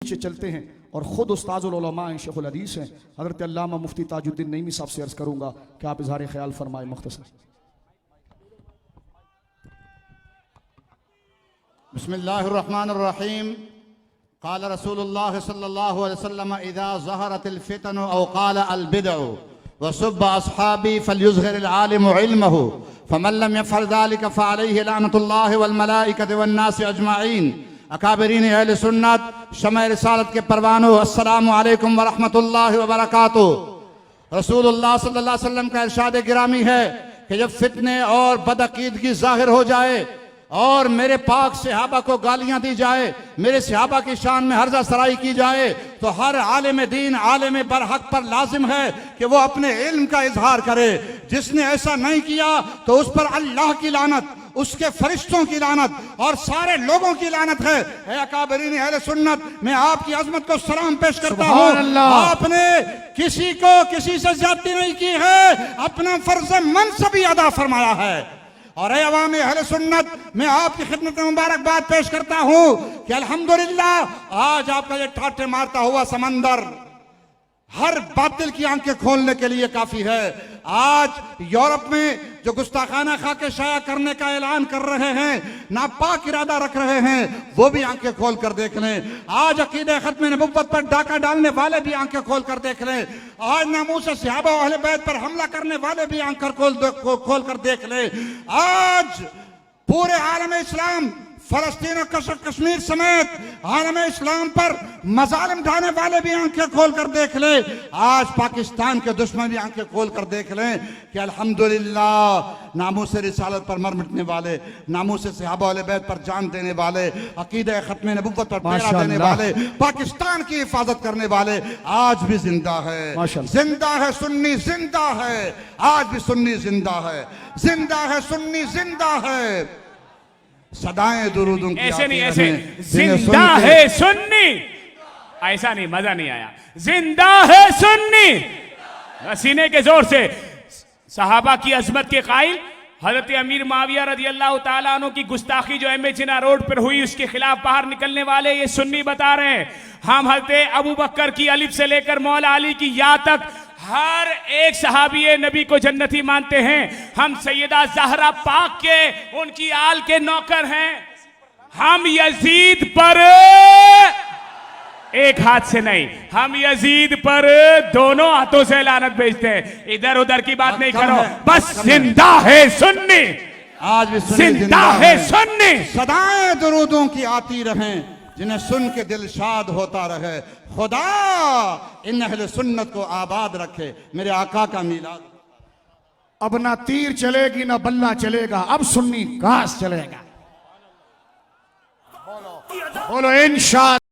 पीछे चलते हैं और ख़ुद उस्ताज़ुल उलमा शेखुल हदीस हैं हज़रत अल्लामा मुफ्ती ताजुद्दीन नईमी साहब से अर्ज़ करूँगा कि आप इज़हार ख्याल फरमाए मुख्तसर। बिस्मिल्लाहिर्रहमानिर्रहीम। क़ाल रसूलुल्लाह सल्लल्लाहु अलैहि वसल्लम इज़ा ज़हरतिल फ़ितनु औ क़ाल अल बिदअ व सुब्ब अस्हाबी फ़लयुज़हिरिल आलिमु इल्महु फ़मन लम यफ़अल ज़ालिक फ़अलैहि लानतुल्लाहि वल मलाइकति वन नासि अजमईन। अकाबरीन अहले सुन्नत शमअ रिसालत के परवानों, अस्सलामु अलैकुम व रहमतुल्लाहि व बरकातुहू। रसूलुल्लाह सल्लल्लाहु अलैहि वसल्लम का इरशाद गिरामी है कि जब फितने और बदअकीदगी ज़ाहिर हो जाए और मेरे पाक सहाबा को गालियां दी जाए, मेरे सहाबा की शान में हर्जा सराई की जाए, तो हर आलिम दीन आलिम बरहक पर लाजिम है कि वो अपने इल्म का इजहार करे। जिसने ऐसा नहीं किया तो उस पर अल्लाह की लानत, उसके फरिश्तों की लानत और सारे लोगों की लानत है। अकाबरीन अहले सुन्नत, मैं आपकी अजमत को सलाम पेश करता हूँ। आपने किसी को किसी से ज्यादती नहीं की है, अपना फर्ज मनसबी अदा फरमाया है। और अवाम अहले सुन्नत, मैं आपकी खिदमत में मुबारकबाद पेश करता हूँ कि अल्हम्दुलिल्लाह आज आपका ये ठाटे मारता हुआ समंदर हर बातिल की आंखें खोलने के लिए काफी है। आज यूरोप में जो गुस्ताखाना खाके शाया करने का ऐलान कर रहे हैं, नापाक इरादा रख रहे हैं, वो भी आंखें खोल कर देख लें। आज अकीदे खत्म नबुव्वत पर डाका डालने वाले भी आंखें खोल कर देख लें। आज नामूस सहाबा अहले बैत पर हमला करने वाले भी आंखें खोल कर देख लें। आज पूरे आलम इस्लाम, फलस्तीन और कश्मीर समेत आलम इस्लाम पर मजालिम ढाने वाले भी आंखें खोल कर देख ले। आज पाकिस्तान के दुश्मन भी आंखें खोल कर देख लें कि अल्हम्दुलिल्लाह नामूस रिसालत पर मर मिटने वाले, नामूस सहाबा वाले बैत पर जान देने वाले, अकीदे खत्म नबुव्वत पर पहरा देने वाले, पाकिस्तान की हिफाजत करने वाले आज भी जिंदा है। जिंदा है सुन्नी, जिंदा है, आज भी सुन्नी जिंदा है, जिंदा है सुन्नी, जिंदा है। सदाएं दुरूदों की ऐसे नहीं, ऐसे जिंदा है सुन्नी, ऐसा नहीं, मजा नहीं आया। जिंदा है सुन्नी, सीने के जोर से। सहाबा की अजमत के कायल हजरत अमीर माविया रजी अल्लाह तआला अन्हु की गुस्ताखी जो एम चिना रोड पर हुई, उसके खिलाफ बाहर निकलने वाले ये सुन्नी बता रहे हैं। हम हजरत अबू बकर की अलिफ से लेकर मौला अली की या तक हर एक सहाबी नबी को जन्नती मानते हैं। हम सैयदा ज़हरा पाक के, उनकी आल के नौकर हैं। हम यजीद पर एक हाथ से नहीं, हम यजीद पर दोनों हाथों से लानत भेजते हैं। इधर उधर की बात नहीं करो, बस जिंदा है सुन्नी, आज भी जिंदा है सुन्नी। सदाएं दुरूदों की आती रहें, जिन्हें सुन के दिल शाद होता रहे। खुदा इन अहले सुन्नत को आबाद रखे। मेरे आका का मीलाद। अब ना तीर चलेगी ना बल्ला चलेगा, अब सुन्नी घास चलेगा। बोलो इंशाअल्लाह।